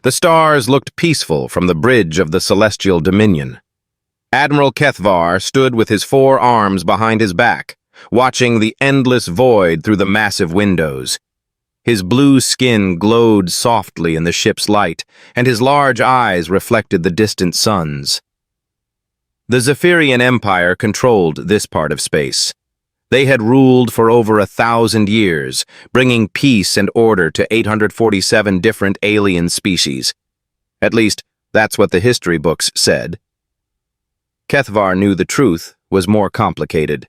The stars looked peaceful from the bridge of the celestial dominion. Admiral Kethvar stood with his 4 arms behind his back, watching the endless void through the massive windows. His blue skin glowed softly in the ship's light, and his large eyes reflected the distant suns. The Zephyrian Empire controlled this part of space. They had ruled for over 1,000 years, bringing peace and order to 847 different alien species. At least, that's what the history books said. Kethvar knew the truth was more complicated.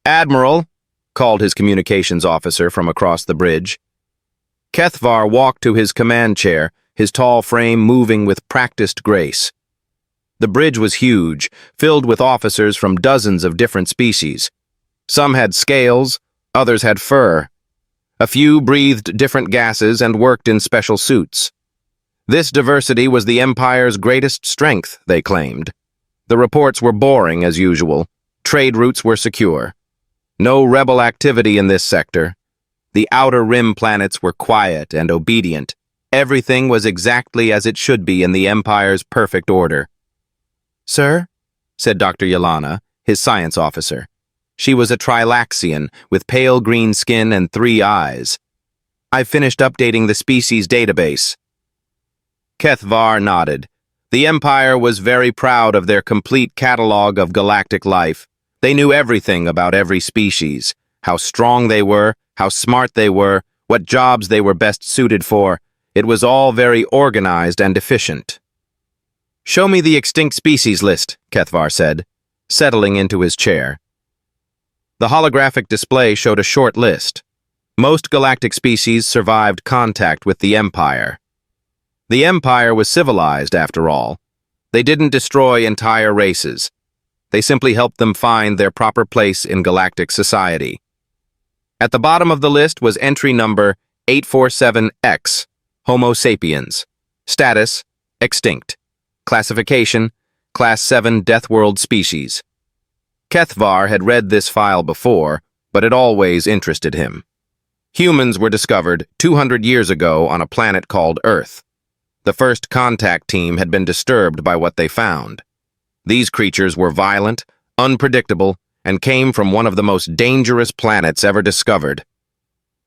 "Admiral," called his communications officer from across the bridge. Kethvar walked to his command chair, his tall frame moving with practiced grace. The bridge was huge, filled with officers from dozens of different species. Some had scales, others had fur. A few breathed different gases and worked in special suits. This diversity was the Empire's greatest strength, they claimed. The reports were boring as usual. Trade routes were secure. No rebel activity in this sector. The outer rim planets were quiet and obedient. Everything was exactly as it should be in the Empire's perfect order. "Sir?" said Dr. Yelana, his science officer. She was a Trilaxian with pale green skin and 3 eyes. "I've finished updating the species database." Kethvar nodded. The Empire was very proud of their complete catalog of galactic life. They knew everything about every species, how strong they were, how smart they were, what jobs they were best suited for. It was all very organized and efficient. "Show me the extinct species list," Kethvar said, settling into his chair. The holographic display showed a short list. Most galactic species survived contact with the Empire. The Empire was civilized, after all. They didn't destroy entire races. They simply helped them find their proper place in galactic society. At the bottom of the list was entry number 847X, Homo sapiens. Status, extinct. Classification, Class 7 Death World species. Kethvar had read this file before, but it always interested him. Humans were discovered 200 years ago on a planet called Earth. The first contact team had been disturbed by what they found. These creatures were violent, unpredictable, and came from one of the most dangerous planets ever discovered.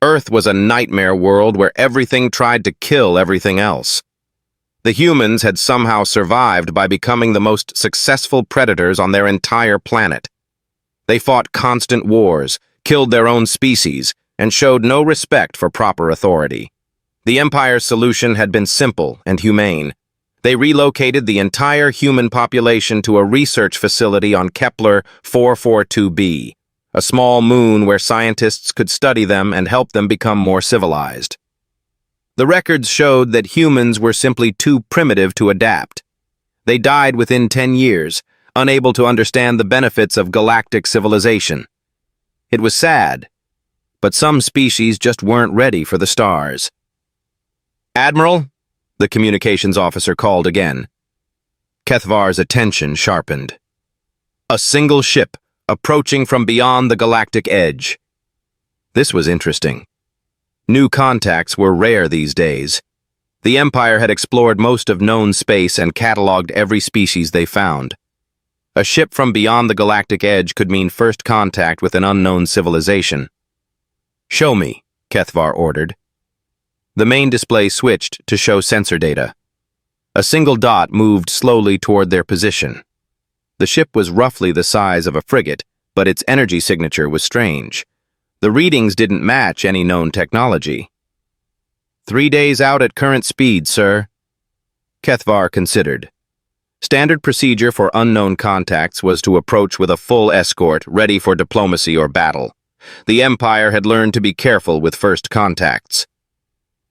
Earth was a nightmare world where everything tried to kill everything else. The humans had somehow survived by becoming the most successful predators on their entire planet. They fought constant wars, killed their own species, and showed no respect for proper authority. The Empire's solution had been simple and humane. They relocated the entire human population to a research facility on Kepler 442b, a small moon where scientists could study them and help them become more civilized. The records showed that humans were simply too primitive to adapt. They died within 10 years, unable to understand the benefits of galactic civilization. It was sad, but some species just weren't ready for the stars. "Admiral?" the communications officer called again. Kethvar's attention sharpened. A single ship approaching from beyond the galactic edge. This was interesting. New contacts were rare these days. The Empire had explored most of known space and cataloged every species they found. A ship from beyond the galactic edge could mean first contact with an unknown civilization. "Show me," Kethvar ordered. The main display switched to show sensor data. A single dot moved slowly toward their position. The ship was roughly the size of a frigate, but its energy signature was strange. The readings didn't match any known technology. 3 days out at current speed, sir." Kethvar considered. Standard procedure for unknown contacts was to approach with a full escort, ready for diplomacy or battle. The Empire had learned to be careful with first contacts.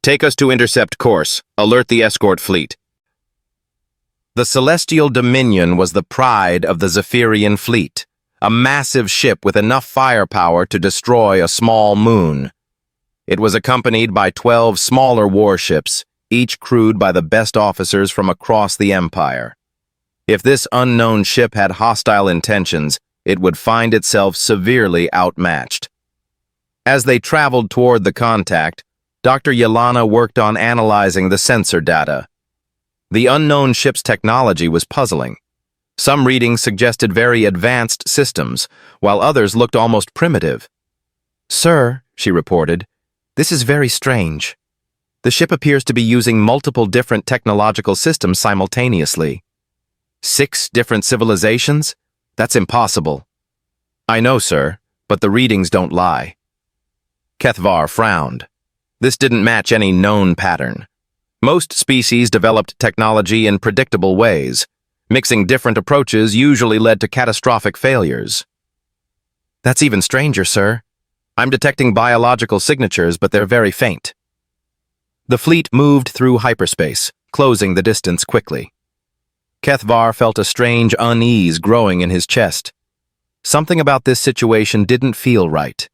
"Take us to intercept course. Alert the escort fleet." The Celestial Dominion was the pride of the Zephyrian fleet, a massive ship with enough firepower to destroy a small moon. It was accompanied by 12 smaller warships, each crewed by the best officers from across the Empire. If this unknown ship had hostile intentions, it would find itself severely outmatched. As they traveled toward the contact, Dr. Yelena worked on analyzing the sensor data. The unknown ship's technology was puzzling. Some readings suggested very advanced systems, while others looked almost primitive. "Sir," she reported, "this is very strange. The ship appears to be using multiple different technological systems simultaneously. 6 different civilizations? That's impossible." "I know, sir, but the readings don't lie." Kethvar frowned. This didn't match any known pattern. Most species developed technology in predictable ways. Mixing different approaches usually led to catastrophic failures. "That's even stranger, sir. I'm detecting biological signatures, but they're very faint." The fleet moved through hyperspace, closing the distance quickly. Kethvar felt a strange unease growing in his chest. Something about this situation didn't feel right.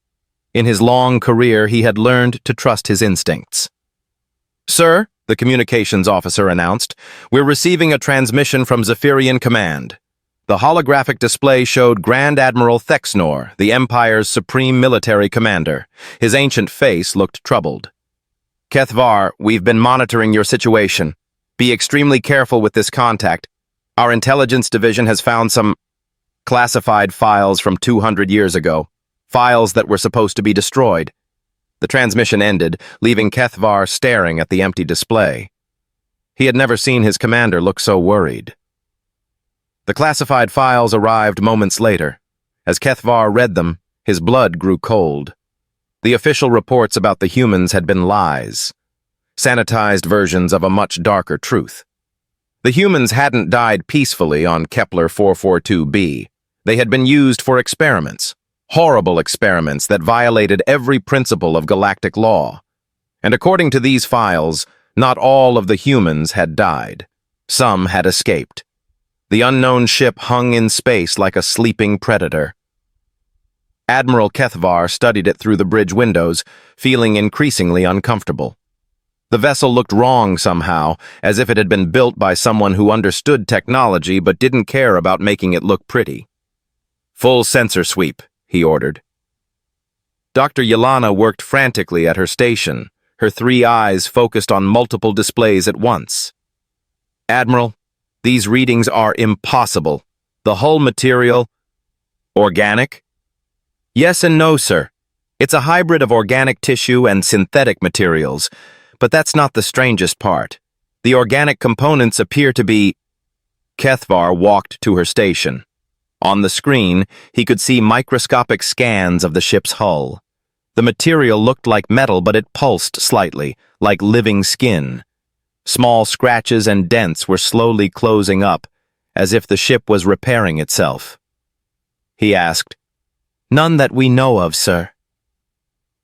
In his long career, he had learned to trust his instincts. "Sir," the communications officer announced, "we're receiving a transmission from Zephyrian Command." The holographic display showed Grand Admiral Thexnor, the Empire's supreme military commander. His ancient face looked troubled. "Kethvar, we've been monitoring your situation. Be extremely careful with this contact. Our intelligence division has found some classified files from 200 years ago, files that were supposed to be destroyed." The transmission ended, leaving Kethvar staring at the empty display. He had never seen his commander look so worried. The classified files arrived moments later. As Kethvar read them, his blood grew cold. The official reports about the humans had been lies, sanitized versions of a much darker truth. The humans hadn't died peacefully on Kepler 442b. They had been used for experiments. Horrible experiments that violated every principle of galactic law. And according to these files, not all of the humans had died. Some had escaped. The unknown ship hung in space like a sleeping predator. Admiral Kethvar studied it through the bridge windows, feeling increasingly uncomfortable. The vessel looked wrong somehow, as if it had been built by someone who understood technology but didn't care about making it look pretty. "Full sensor sweep," he ordered. Dr. Yelena worked frantically at her station, her 3 eyes focused on multiple displays at once. "Admiral, these readings are impossible. The hull material..." "Organic?" "Yes and no, sir. It's a hybrid of organic tissue and synthetic materials, but that's not the strangest part. The organic components appear to be..." Kethvar walked to her station. On the screen, he could see microscopic scans of the ship's hull. The material looked like metal, but it pulsed slightly, like living skin. Small scratches and dents were slowly closing up, as if the ship was repairing itself. He asked, "None that we know of, sir."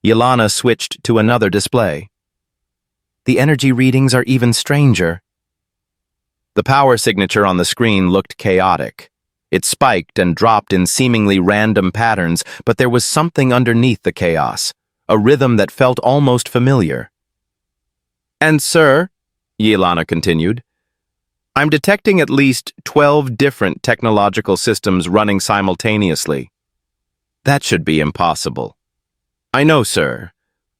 Yelena switched to another display. "The energy readings are even stranger." The power signature on the screen looked chaotic. It spiked and dropped in seemingly random patterns, but there was something underneath the chaos, a rhythm that felt almost familiar. "And sir," Yelena continued, "I'm detecting at least 12 different technological systems running simultaneously. That should be impossible." "I know, sir,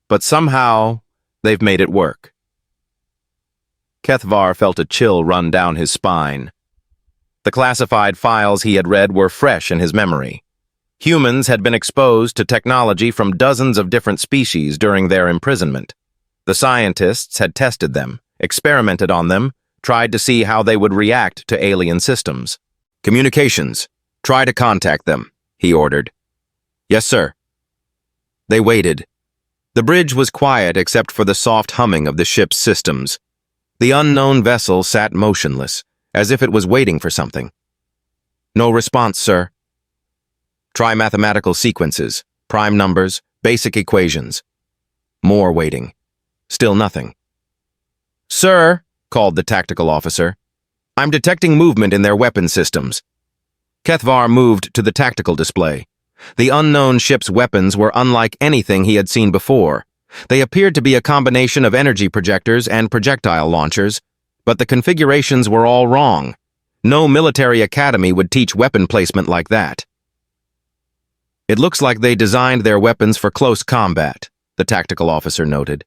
but somehow they've made it work." Kethvar felt a chill run down his spine. The classified files he had read were fresh in his memory. Humans had been exposed to technology from dozens of different species during their imprisonment. The scientists had tested them, experimented on them, tried to see how they would react to alien systems. "Communications. Try to contact them," he ordered. "Yes, sir." They waited. The bridge was quiet except for the soft humming of the ship's systems. The unknown vessel sat motionless, as if it was waiting for something. "No response, sir." "Try mathematical sequences, prime numbers, basic equations." More waiting. Still nothing. "Sir," called the tactical officer, "I'm detecting movement in their weapon systems." Kethvar moved to the tactical display. The unknown ship's weapons were unlike anything he had seen before. They appeared to be a combination of energy projectors and projectile launchers, but the configurations were all wrong. No military academy would teach weapon placement like that. "It looks like they designed their weapons for close combat," the tactical officer noted.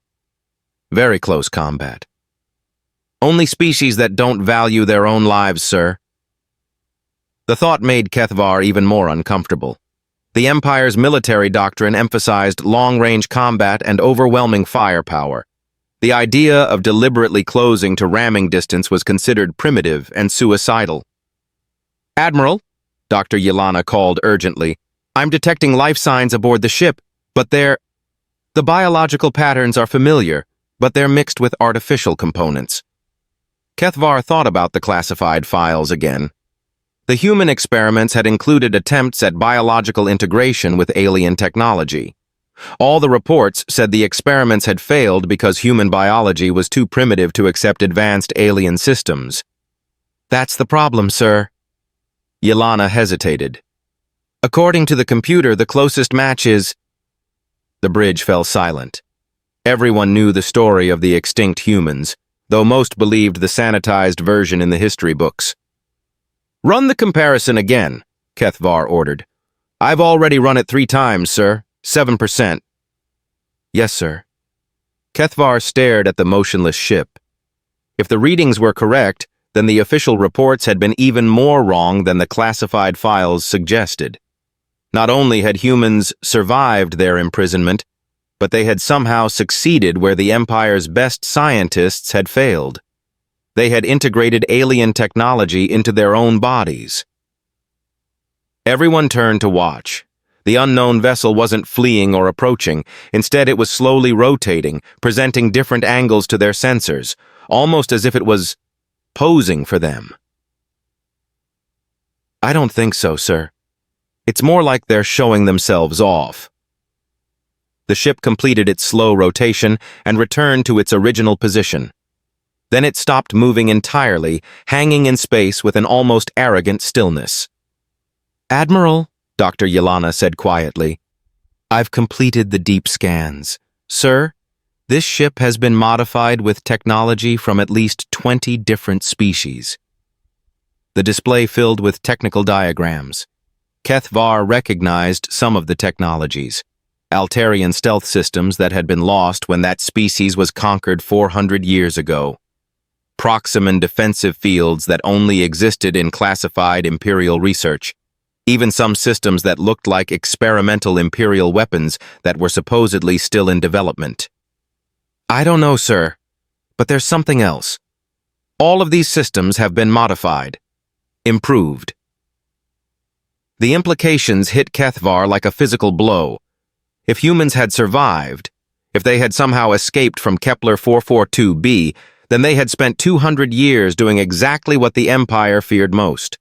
Very close combat. Only species that don't value their own lives, sir. The thought made Kethvar even more uncomfortable. The Empire's military doctrine emphasized long-range combat and overwhelming firepower. The idea of deliberately closing to ramming distance was considered primitive and suicidal. "Admiral," Dr. Yelena called urgently, "I'm detecting life signs aboard the ship, but the biological patterns are familiar, but they're mixed with artificial components." Kethvar thought about the classified files again. The human experiments had included attempts at biological integration with alien technology. All the reports said the experiments had failed because human biology was too primitive to accept advanced alien systems. "That's the problem, sir." Yelena hesitated. "According to the computer, the closest match is—" The bridge fell silent. Everyone knew the story of the extinct humans, though most believed the sanitized version in the history books. "Run the comparison again," Kethvar ordered. "I've already run it 3 times, sir. 7%. "Yes, sir." Kethvar stared at the motionless ship. If the readings were correct, then the official reports had been even more wrong than the classified files suggested. Not only had humans survived their imprisonment, but they had somehow succeeded where the Empire's best scientists had failed. They had integrated alien technology into their own bodies. Everyone turned to watch. The unknown vessel wasn't fleeing or approaching. Instead, it was slowly rotating, presenting different angles to their sensors, almost as if it was posing for them. "I don't think so, sir. It's more like they're showing themselves off." The ship completed its slow rotation and returned to its original position. Then it stopped moving entirely, hanging in space with an almost arrogant stillness. "Admiral," Dr. Yelena said quietly, "I've completed the deep scans. Sir, this ship has been modified with technology from at least 20 different species." The display filled with technical diagrams. Kethvar recognized some of the technologies. Altarian stealth systems that had been lost when that species was conquered 400 years ago. Proximan defensive fields that only existed in classified Imperial research. Even some systems that looked like experimental Imperial weapons that were supposedly still in development. "I don't know, sir, but there's something else. All of these systems have been modified, improved." The implications hit Kethvar like a physical blow. If humans had survived, if they had somehow escaped from Kepler 442b, then they had spent 200 years doing exactly what the Empire feared most.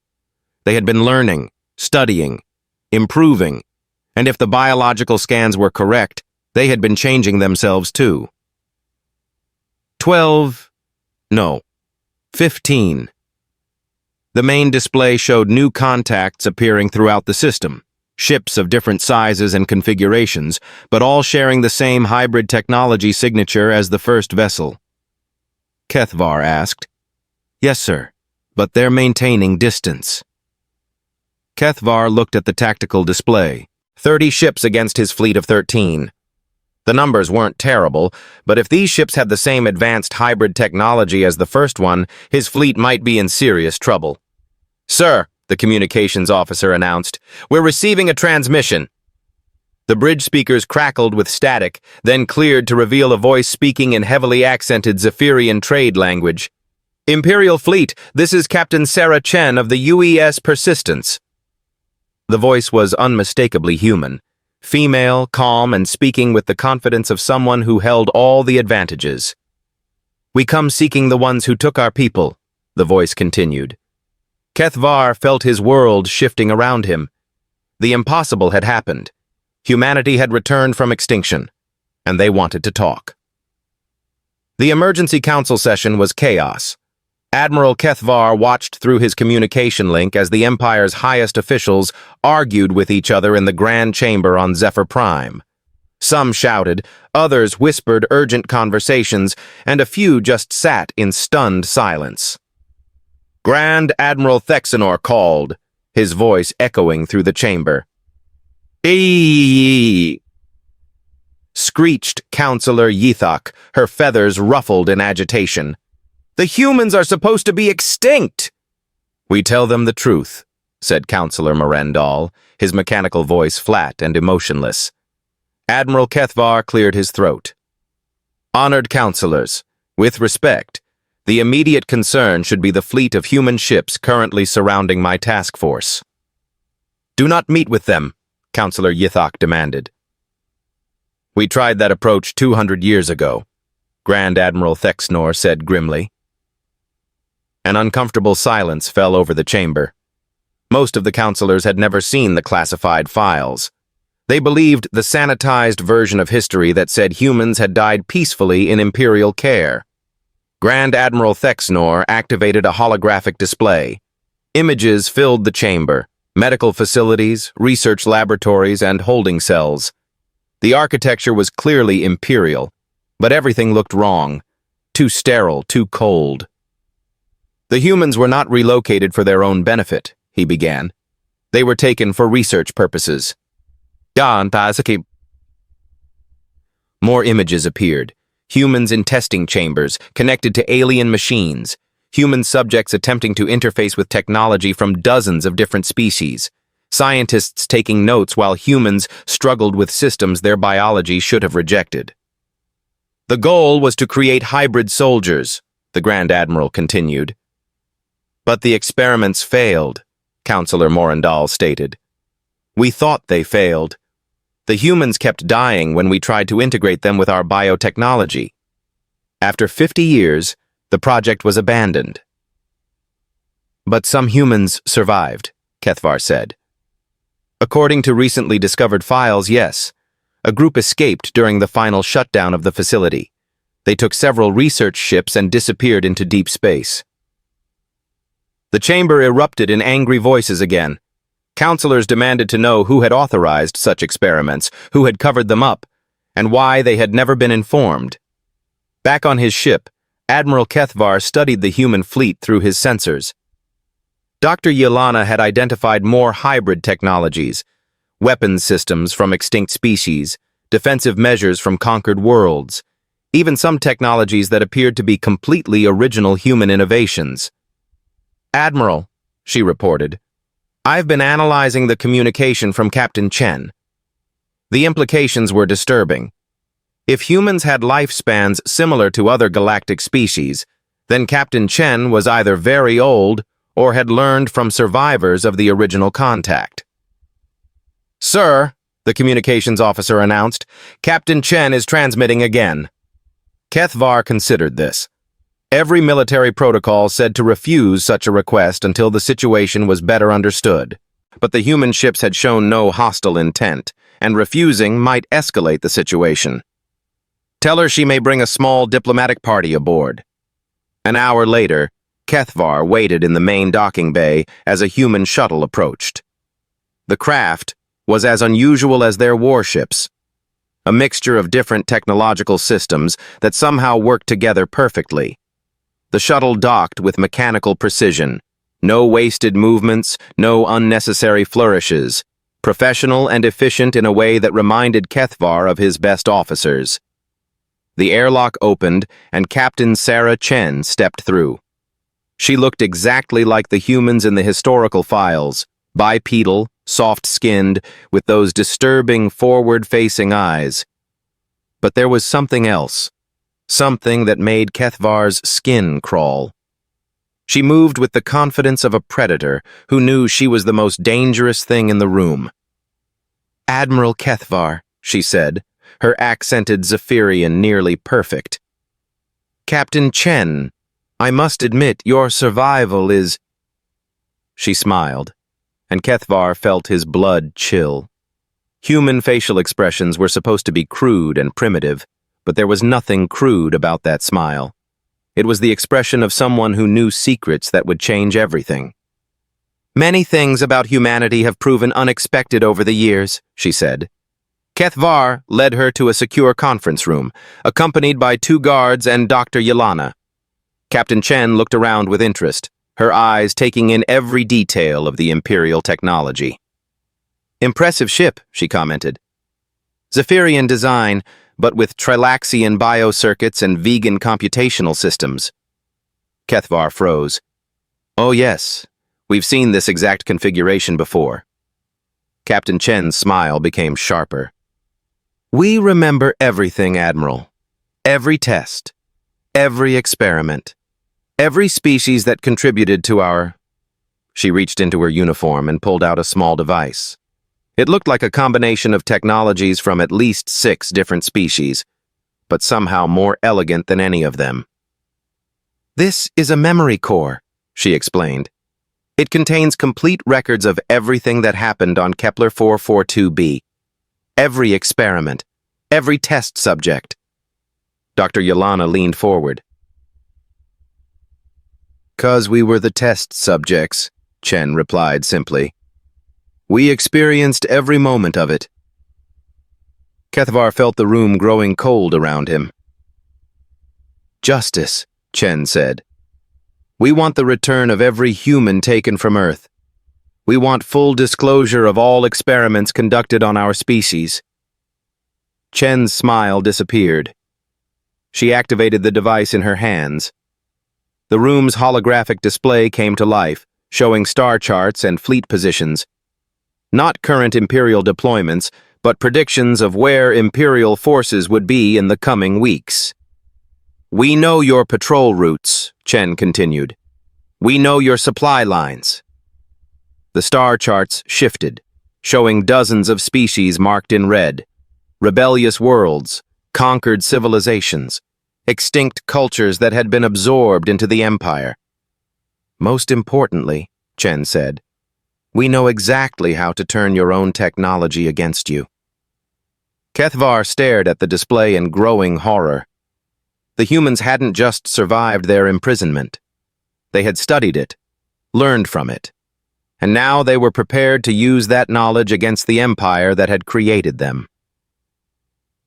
They had been learning, studying, improving, and if the biological scans were correct, they had been changing themselves too. 15. The main display showed new contacts appearing throughout the system, ships of different sizes and configurations, but all sharing the same hybrid technology signature as the first vessel. Kethvar asked. "Yes, sir, but they're maintaining distance." Kethvar looked at the tactical display. 30 ships against his fleet of 13. The numbers weren't terrible, but if these ships had the same advanced hybrid technology as the first one, his fleet might be in serious trouble. "Sir," the communications officer announced, "we're receiving a transmission." The bridge speakers crackled with static, then cleared to reveal a voice speaking in heavily accented Zephyrian trade language. "Imperial Fleet, this is Captain Sarah Chen of the UES Persistence." The voice was unmistakably human, female, calm, and speaking with the confidence of someone who held all the advantages. "We come seeking the ones who took our people," the voice continued. Kethvar felt his world shifting around him. The impossible had happened. Humanity had returned from extinction, and they wanted to talk. The emergency council session was chaos. Admiral Kethvar watched through his communication link as the Empire's highest officials argued with each other in the Grand Chamber on Zephyr Prime. Some shouted, others whispered urgent conversations, and a few just sat in stunned silence. Grand Admiral Thexanor called, his voice echoing through the chamber. "Eeeeee!" screeched Counselor Yethok, her feathers ruffled in agitation. "The humans are supposed to be extinct!" "We tell them the truth," said Counselor Morendal, his mechanical voice flat and emotionless. Admiral Kethvar cleared his throat. "Honored counselors, with respect, the immediate concern should be the fleet of human ships currently surrounding my task force." "Do not meet with them," Counselor Yethok demanded. "We tried that approach 200 years ago," Grand Admiral Thexnor said grimly. An uncomfortable silence fell over the chamber. Most of the counselors had never seen the classified files. They believed the sanitized version of history that said humans had died peacefully in Imperial care. Grand Admiral Thexnor activated a holographic display. Images filled the chamber: medical facilities, research laboratories, and holding cells. The architecture was clearly Imperial, but everything looked wrong. Too sterile, too cold. "The humans were not relocated for their own benefit," he began. "They were taken for research purposes." More images appeared. Humans in testing chambers, connected to alien machines. Human subjects attempting to interface with technology from dozens of different species. Scientists taking notes while humans struggled with systems their biology should have rejected. "The goal was to create hybrid soldiers," the Grand Admiral continued. "But the experiments failed," Counselor Morendal stated. "We thought they failed. The humans kept dying when we tried to integrate them with our biotechnology. After 50 years, the project was abandoned." "But some humans survived," Kethvar said. "According to recently discovered files, yes. A group escaped during the final shutdown of the facility. They took several research ships and disappeared into deep space." The chamber erupted in angry voices again. Counselors demanded to know who had authorized such experiments, who had covered them up, and why they had never been informed. Back on his ship, Admiral Kethvar studied the human fleet through his sensors. Dr. Yelana had identified more hybrid technologies, weapons systems from extinct species, defensive measures from conquered worlds, even some technologies that appeared to be completely original human innovations. "Admiral," she reported, "I've been analyzing the communication from Captain Chen. The implications were disturbing. If humans had lifespans similar to other galactic species, then Captain Chen was either very old or had learned from survivors of the original contact." "Sir," the communications officer announced, "Captain Chen is transmitting again." Kethvar considered this. Every military protocol said to refuse such a request until the situation was better understood. But the human ships had shown no hostile intent, and refusing might escalate the situation. "Tell her she may bring a small diplomatic party aboard." An hour later, Kethvar waited in the main docking bay as a human shuttle approached. The craft was as unusual as their warships, a mixture of different technological systems that somehow worked together perfectly. The shuttle docked with mechanical precision. No wasted movements, no unnecessary flourishes. Professional and efficient in a way that reminded Kethvar of his best officers. The airlock opened, and Captain Sarah Chen stepped through. She looked exactly like the humans in the historical files, bipedal, soft-skinned, with those disturbing forward-facing eyes. But there was something else. Something that made Kethvar's skin crawl. She moved with the confidence of a predator who knew she was the most dangerous thing in the room. "Admiral Kethvar," she said, her accented Zephyrian nearly perfect. "Captain Chen, I must admit your survival is—" She smiled, and Kethvar felt his blood chill. Human facial expressions were supposed to be crude and primitive, but there was nothing crude about that smile. It was the expression of someone who knew secrets that would change everything. "Many things about humanity have proven unexpected over the years," she said. Kethvar led her to a secure conference room, accompanied by 2 guards and Dr. Yelana. Captain Chen looked around with interest, her eyes taking in every detail of the Imperial technology. "Impressive ship," she commented. "Zephyrian design, but with trilaxian biocircuits and vegan computational systems. Kethvar froze. Oh yes, we've seen this exact configuration before. Captain Chen's smile became sharper. We remember everything, Admiral. Every test, every experiment, every species that contributed to our... She reached into her uniform and pulled out a small device. It looked like a combination of technologies from at least 6 different species, but somehow more elegant than any of them. This is a memory core, she explained. It contains complete records of everything that happened on Kepler 442b. Every experiment, every test subject. Dr. Yelena leaned forward. "'Cause we were the test subjects," Chen replied simply. "We experienced every moment of it." Kethvar felt the room growing cold around him. "Justice," Chen said. "We want the return of every human taken from Earth. We want full disclosure of all experiments conducted on our species." Chen's smile disappeared. She activated the device in her hands. The room's holographic display came to life, showing star charts and fleet positions. Not current Imperial deployments, but predictions of where Imperial forces would be in the coming weeks. "We know your patrol routes," Chen continued. "We know your supply lines." The star charts shifted, showing dozens of species marked in red. Rebellious worlds, conquered civilizations, extinct cultures that had been absorbed into the Empire. "Most importantly," Chen said, "we know exactly how to turn your own technology against you." Kethvar stared at the display in growing horror. The humans hadn't just survived their imprisonment. They had studied it, learned from it, and now they were prepared to use that knowledge against the Empire that had created them.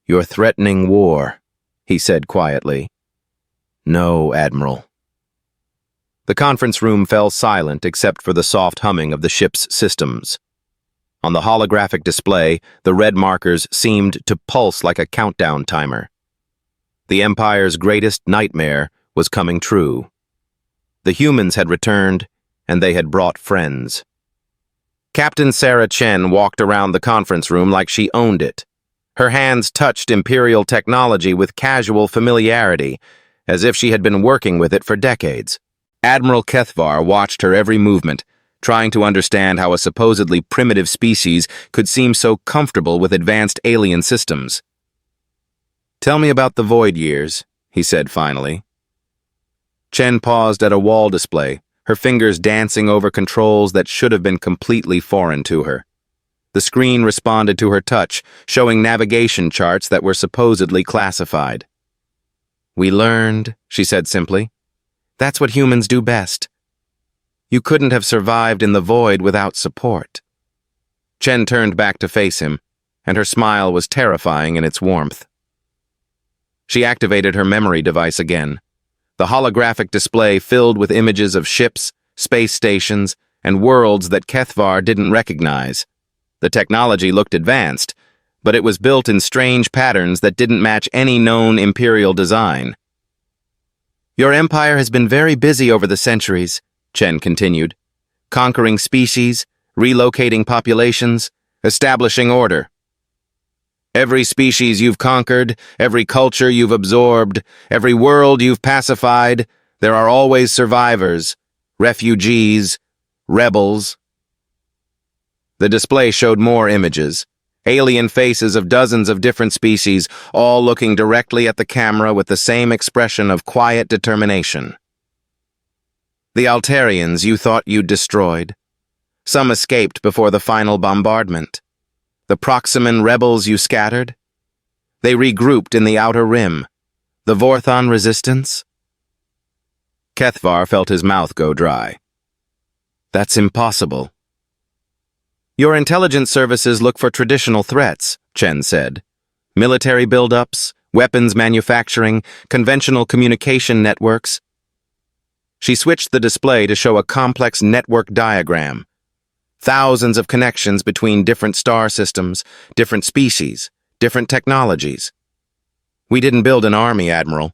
"You're threatening war," he said quietly. "No, Admiral." The conference room fell silent except for the soft humming of the ship's systems. On the holographic display, the red markers seemed to pulse like a countdown timer. The Empire's greatest nightmare was coming true. The humans had returned, and they had brought friends. Captain Sarah Chen walked around the conference room like she owned it. Her hands touched Imperial technology with casual familiarity, as if she had been working with it for decades. Admiral Kethvar watched her every movement, trying to understand how a supposedly primitive species could seem so comfortable with advanced alien systems. "Tell me about the Void Years," he said finally. Chen paused at a wall display, her fingers dancing over controls that should have been completely foreign to her. The screen responded to her touch, showing navigation charts that were supposedly classified. "We learned," she said simply. "That's what humans do best. You couldn't have survived in the void without support." Chen turned back to face him, and her smile was terrifying in its warmth. She activated her memory device again. The holographic display filled with images of ships, space stations, and worlds that Kethvar didn't recognize. The technology looked advanced, but it was built in strange patterns that didn't match any known Imperial design. "Your empire has been very busy over the centuries," Chen continued, "conquering species, relocating populations, establishing order. Every species you've conquered, every culture you've absorbed, every world you've pacified, there are always survivors, refugees, rebels." The display showed more images, alien faces of dozens of different species, all looking directly at the camera with the same expression of quiet determination. "The Altarians you thought you'd destroyed. Some escaped before the final bombardment. The Proximan rebels you scattered. They regrouped in the Outer Rim. The Vorthon resistance." Kethvar felt his mouth go dry. "That's impossible." "Your intelligence services look for traditional threats," Chen said. "Military buildups, weapons manufacturing, conventional communication networks." She switched the display to show a complex network diagram. Thousands of connections between different star systems, different species, different technologies. We didn't build an army, Admiral.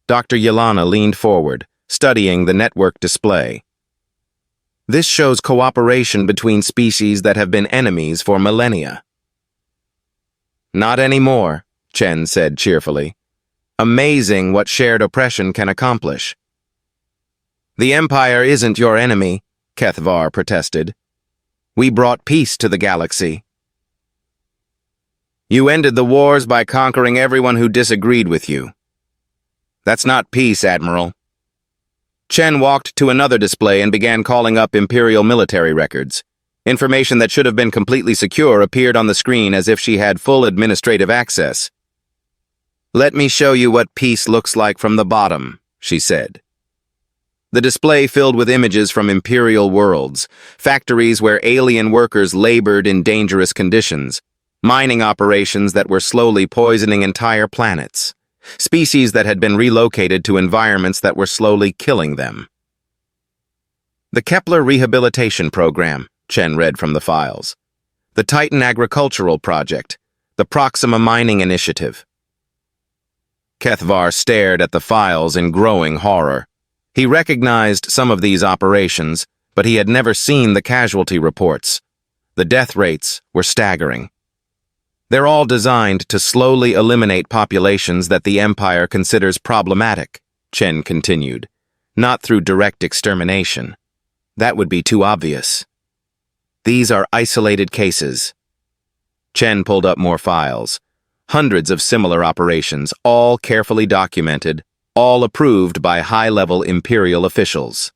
Dr. Yelena leaned forward, studying the network display. This shows cooperation between species that have been enemies for millennia. Not anymore, Chen said cheerfully. Amazing what shared oppression can accomplish. The Empire isn't your enemy, Kethvar protested. We brought peace to the galaxy. You ended the wars by conquering everyone who disagreed with you. That's not peace, Admiral. Chen walked to another display and began calling up Imperial military records. Information that should have been completely secure appeared on the screen as if she had full administrative access. Let me show you what peace looks like from the bottom, she said. The display filled with images from Imperial worlds, factories where alien workers labored in dangerous conditions, mining operations that were slowly poisoning entire planets, species that had been relocated to environments that were slowly killing them. The Kepler Rehabilitation Program, Chen read from the files. The Titan Agricultural Project, the Proxima Mining Initiative. Kethvar stared at the files in growing horror. He recognized some of these operations, but he had never seen the casualty reports. The death rates were staggering. They're all designed to slowly eliminate populations that the Empire considers problematic, Chen continued, not through direct extermination. That would be too obvious. These are isolated cases. Chen pulled up more files. Hundreds of similar operations, all carefully documented, all approved by high-level Imperial officials.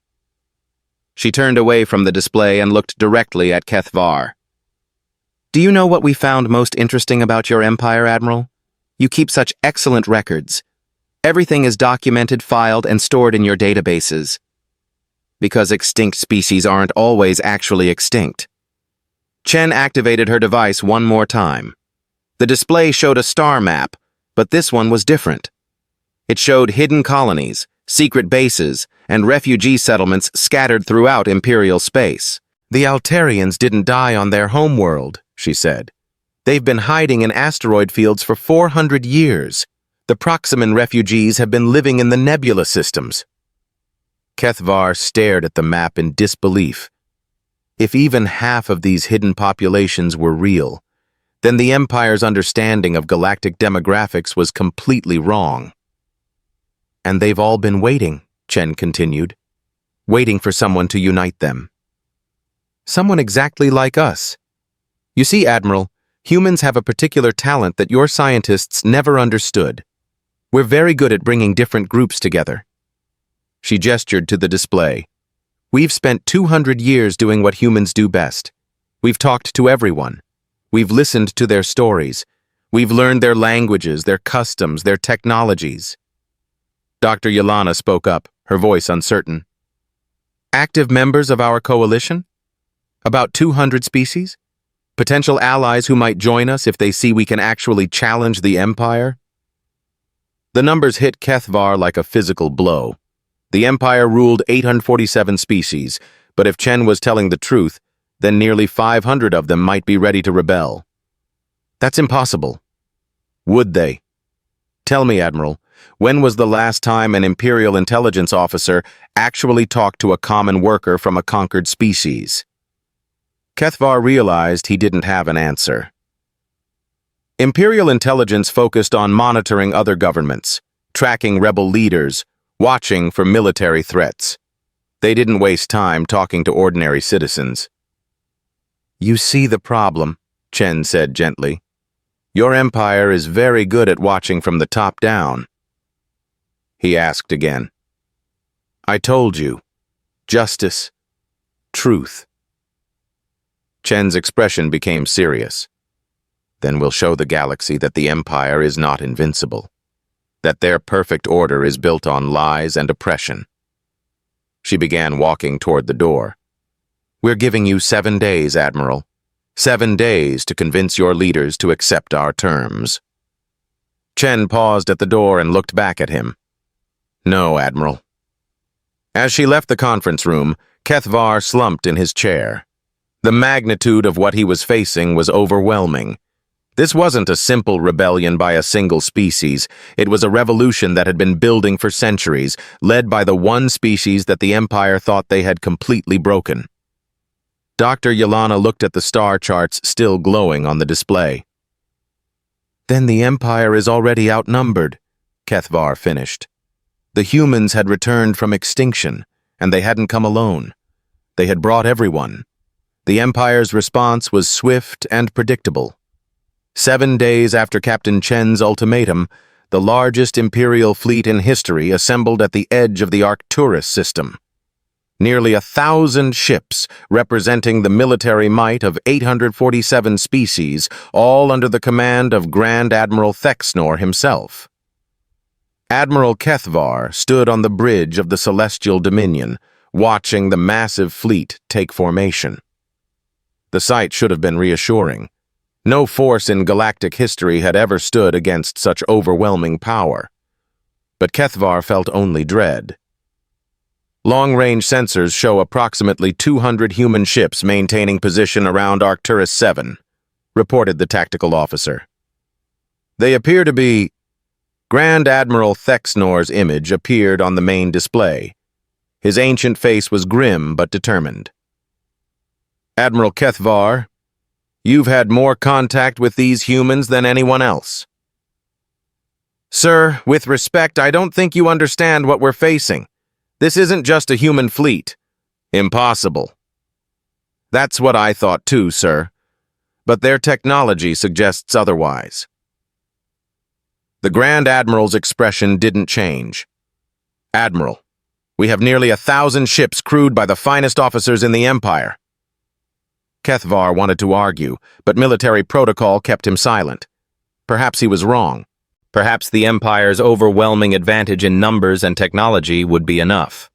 She turned away from the display and looked directly at Kethvar. Do you know what we found most interesting about your Empire, Admiral? You keep such excellent records. Everything is documented, filed, and stored in your databases. Because extinct species aren't always actually extinct. Chen activated her device one more time. The display showed a star map, but this one was different. It showed hidden colonies, secret bases, and refugee settlements scattered throughout Imperial space. The Altarians didn't die on their homeworld, she said. They've been hiding in asteroid fields for 400 years. The Proximan refugees have been living in the nebula systems. Kethvar stared at the map in disbelief. If even half of these hidden populations were real, then the Empire's understanding of galactic demographics was completely wrong. And they've all been waiting, Chen continued, waiting for someone to unite them. Someone exactly like us. You see, Admiral, humans have a particular talent that your scientists never understood. We're very good at bringing different groups together. She gestured to the display. We've spent 200 years doing what humans do best. We've talked to everyone. We've listened to their stories. We've learned their languages, their customs, their technologies. Dr. Yelena spoke up, her voice uncertain. Active members of our coalition? About 200 species? Potential allies who might join us if they see we can actually challenge the Empire? The numbers hit Kethvar like a physical blow. The Empire ruled 847 species, but if Chen was telling the truth, then nearly 500 of them might be ready to rebel. That's impossible. Would they? Tell me, Admiral, when was the last time an Imperial intelligence officer actually talked to a common worker from a conquered species? Kethvar realized he didn't have an answer. Imperial intelligence focused on monitoring other governments, tracking rebel leaders, watching for military threats. They didn't waste time talking to ordinary citizens. You see the problem, Chen said gently. Your Empire is very good at watching from the top down. He asked again. I told you. Justice. Truth. Chen's expression became serious. Then we'll show the galaxy that the Empire is not invincible, that their perfect order is built on lies and oppression. She began walking toward the door. We're giving you 7 days, Admiral. 7 days to convince your leaders to accept our terms. Chen paused at the door and looked back at him. No, Admiral. As she left the conference room, Kethvar slumped in his chair. The magnitude of what he was facing was overwhelming. This wasn't a simple rebellion by a single species. It was a revolution that had been building for centuries, led by the one species that the Empire thought they had completely broken. Dr. Yelena looked at the star charts still glowing on the display. "Then the Empire is already outnumbered," Kethvar finished. The humans had returned from extinction, and they hadn't come alone. They had brought everyone. The Empire's response was swift and predictable. 7 days after Captain Chen's ultimatum, the largest Imperial fleet in history assembled at the edge of the Arcturus system. Nearly 1,000 ships, representing the military might of 847 species, all under the command of Grand Admiral Thexnor himself. Admiral Kethvar stood on the bridge of the Celestial Dominion, watching the massive fleet take formation. The sight should have been reassuring. No force in galactic history had ever stood against such overwhelming power. But Kethvar felt only dread. Long-range sensors show approximately 200 human ships maintaining position around Arcturus 7, reported the tactical officer. They appear to be... Grand Admiral Thexnor's image appeared on the main display. His ancient face was grim but determined. "Admiral Kethvar, you've had more contact with these humans than anyone else." "Sir, with respect, I don't think you understand what we're facing. This isn't just a human fleet. Impossible." "That's what I thought too, sir. But their technology suggests otherwise." The Grand Admiral's expression didn't change. "Admiral, we have nearly 1,000 ships crewed by the finest officers in the Empire." Kethvar wanted to argue, but military protocol kept him silent. Perhaps he was wrong. Perhaps the Empire's overwhelming advantage in numbers and technology would be enough.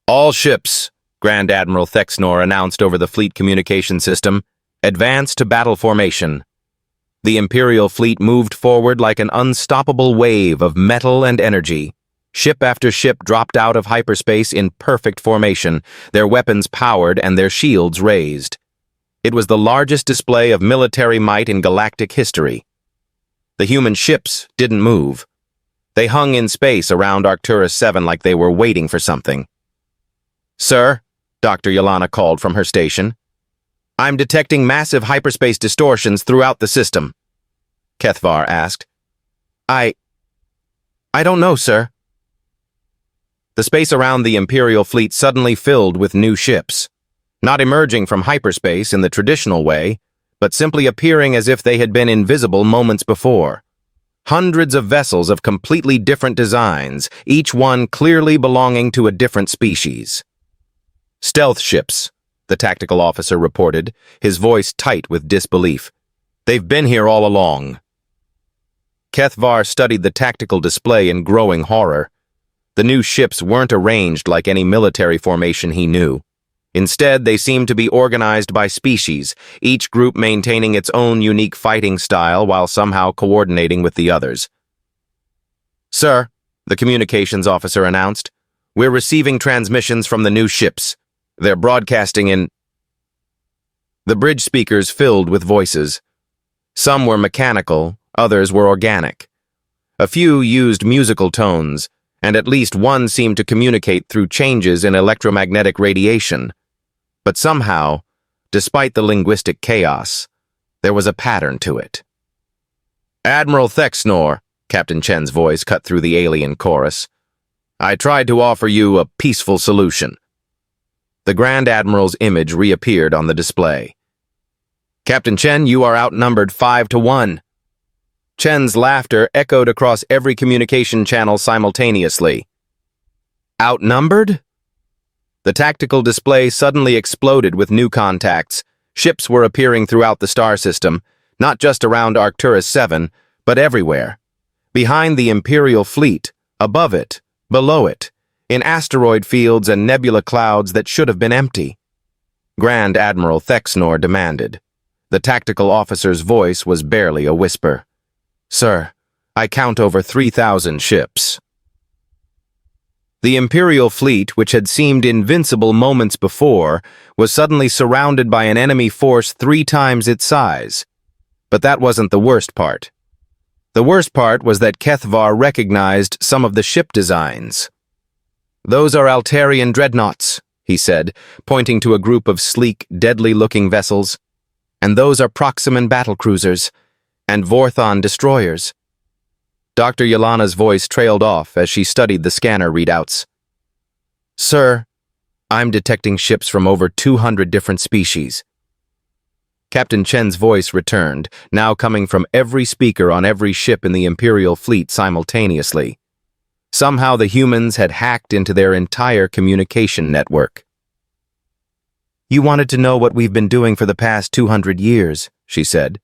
"All ships," Grand Admiral Thexnor announced over the fleet communication system, "advance to battle formation." The Imperial fleet moved forward like an unstoppable wave of metal and energy. Ship after ship dropped out of hyperspace in perfect formation, their weapons powered and their shields raised. It was the largest display of military might in galactic history. The human ships didn't move. They hung in space around Arcturus 7 like they were waiting for something. "Sir," Dr. Yelena called from her station, "I'm detecting massive hyperspace distortions throughout the system." Kethvar asked. I don't know, sir." The space around the Imperial fleet suddenly filled with new ships, not emerging from hyperspace in the traditional way, but simply appearing as if they had been invisible moments before. Hundreds of vessels of completely different designs, each one clearly belonging to a different species. "Stealth ships," the tactical officer reported, his voice tight with disbelief. "They've been here all along." Kethvar studied the tactical display in growing horror. The new ships weren't arranged like any military formation he knew. Instead, they seemed to be organized by species, each group maintaining its own unique fighting style while somehow coordinating with the others. "Sir," the communications officer announced, "we're receiving transmissions from the new ships. They're broadcasting in..." The bridge speakers filled with voices. Some were mechanical, others were organic. A few used musical tones, and at least one seemed to communicate through changes in electromagnetic radiation. But somehow, despite the linguistic chaos, there was a pattern to it. "Admiral Thexnor," Captain Chen's voice cut through the alien chorus, "I tried to offer you a peaceful solution." The Grand Admiral's image reappeared on the display. "Captain Chen, you are outnumbered 5-1. Chen's laughter echoed across every communication channel simultaneously. "Outnumbered?" The tactical display suddenly exploded with new contacts. Ships were appearing throughout the star system, not just around Arcturus 7, but everywhere. Behind the Imperial fleet, above it, below it, in asteroid fields and nebula clouds that should have been empty. Grand Admiral Thexnor demanded. The tactical officer's voice was barely a whisper. "Sir, I count over 3,000 ships." The Imperial fleet, which had seemed invincible moments before, was suddenly surrounded by an enemy force 3 times its size. But that wasn't the worst part. The worst part was that Kethvar recognized some of the ship designs. "Those are Altarian dreadnoughts," he said, pointing to a group of sleek, deadly-looking vessels. "And those are Proximan battlecruisers, and Vorthon destroyers." Dr. Yelana's voice trailed off as she studied the scanner readouts. "Sir, I'm detecting ships from over 200 different species." Captain Chen's voice returned, now coming from every speaker on every ship in the Imperial fleet simultaneously. Somehow the humans had hacked into their entire communication network. "You wanted to know what we've been doing for the past 200 years, she said.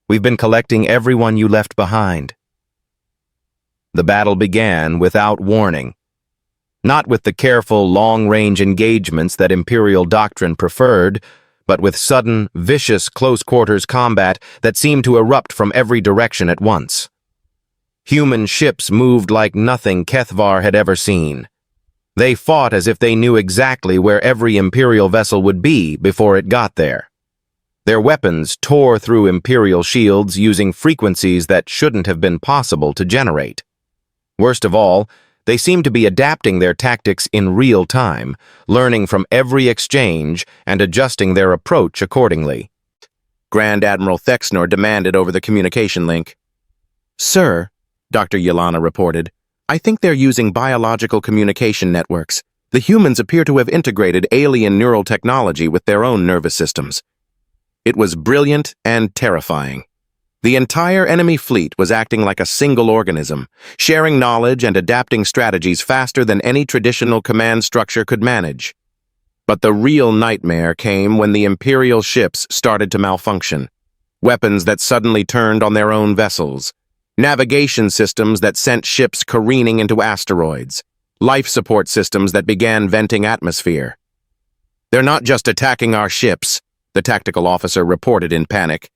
"We've been collecting everyone you left behind." The battle began without warning. Not with the careful, long-range engagements that Imperial doctrine preferred, but with sudden, vicious close-quarters combat that seemed to erupt from every direction at once. Human ships moved like nothing Kethvar had ever seen. They fought as if they knew exactly where every Imperial vessel would be before it got there. Their weapons tore through Imperial shields using frequencies that shouldn't have been possible to generate. Worst of all, they seemed to be adapting their tactics in real time, learning from every exchange and adjusting their approach accordingly. Grand Admiral Thexnor demanded over the communication link. "Sir," Dr. Yelana reported, "I think they're using biological communication networks. The humans appear to have integrated alien neural technology with their own nervous systems." It was brilliant and terrifying. The entire enemy fleet was acting like a single organism, sharing knowledge and adapting strategies faster than any traditional command structure could manage. But the real nightmare came when the Imperial ships started to malfunction. Weapons that suddenly turned on their own vessels. Navigation systems that sent ships careening into asteroids. Life support systems that began venting atmosphere. "They're not just attacking our ships," the tactical officer reported in panic.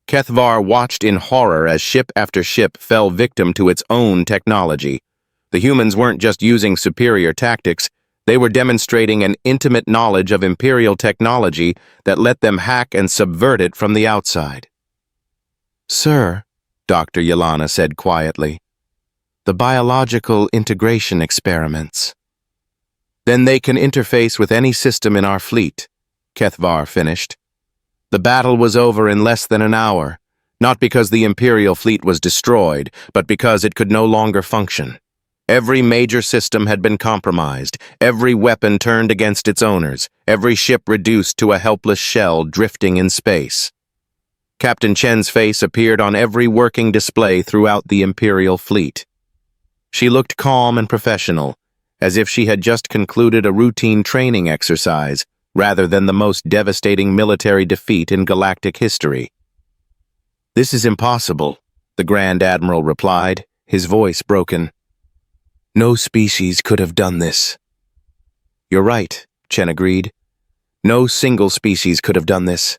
Kethvar watched in horror as ship after ship fell victim to its own technology. The humans weren't just using superior tactics, they were demonstrating an intimate knowledge of Imperial technology that let them hack and subvert it from the outside. "Sir," Dr. Yelana said quietly, "the biological integration experiments." "Then they can interface with any system in our fleet," Kethvar finished. The battle was over in less than an hour, not because the Imperial fleet was destroyed, but because it could no longer function. Every major system had been compromised, every weapon turned against its owners, every ship reduced to a helpless shell drifting in space. Captain Chen's face appeared on every working display throughout the Imperial fleet. She looked calm and professional, as if she had just concluded a routine training exercise, rather than the most devastating military defeat in galactic history. "This is impossible," the Grand Admiral replied, his voice broken. "No species could have done this." "You're right," Chen agreed. "No single species could have done this.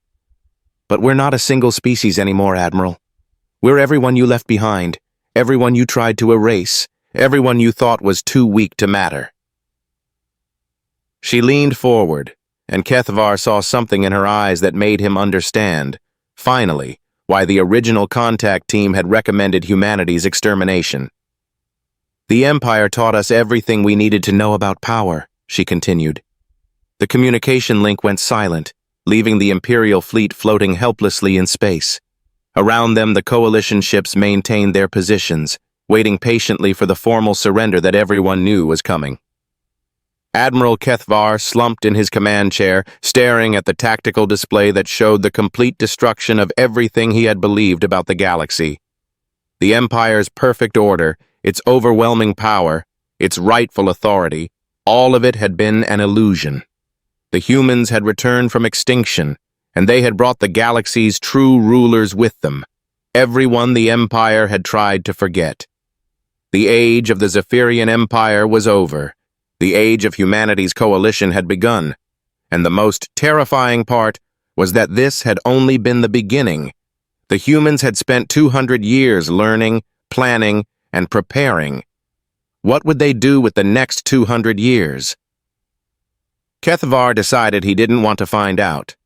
But we're not a single species anymore, Admiral. We're everyone you left behind, everyone you tried to erase, everyone you thought was too weak to matter." She leaned forward, and Kethvar saw something in her eyes that made him understand, finally, why the original contact team had recommended humanity's extermination. "The Empire taught us everything we needed to know about power," she continued. The communication link went silent, leaving the Imperial fleet floating helplessly in space. Around them, the Coalition ships maintained their positions, waiting patiently for the formal surrender that everyone knew was coming. Admiral Kethvar slumped in his command chair, staring at the tactical display that showed the complete destruction of everything he had believed about the galaxy. The Empire's perfect order, its overwhelming power, its rightful authority, all of it had been an illusion. The humans had returned from extinction, and they had brought the galaxy's true rulers with them, everyone the Empire had tried to forget. The age of the Zephyrian Empire was over. The age of humanity's coalition had begun, and the most terrifying part was that this had only been the beginning. The humans had spent 200 years learning, planning, and preparing. What would they do with the next 200 years? Kethvar decided he didn't want to find out.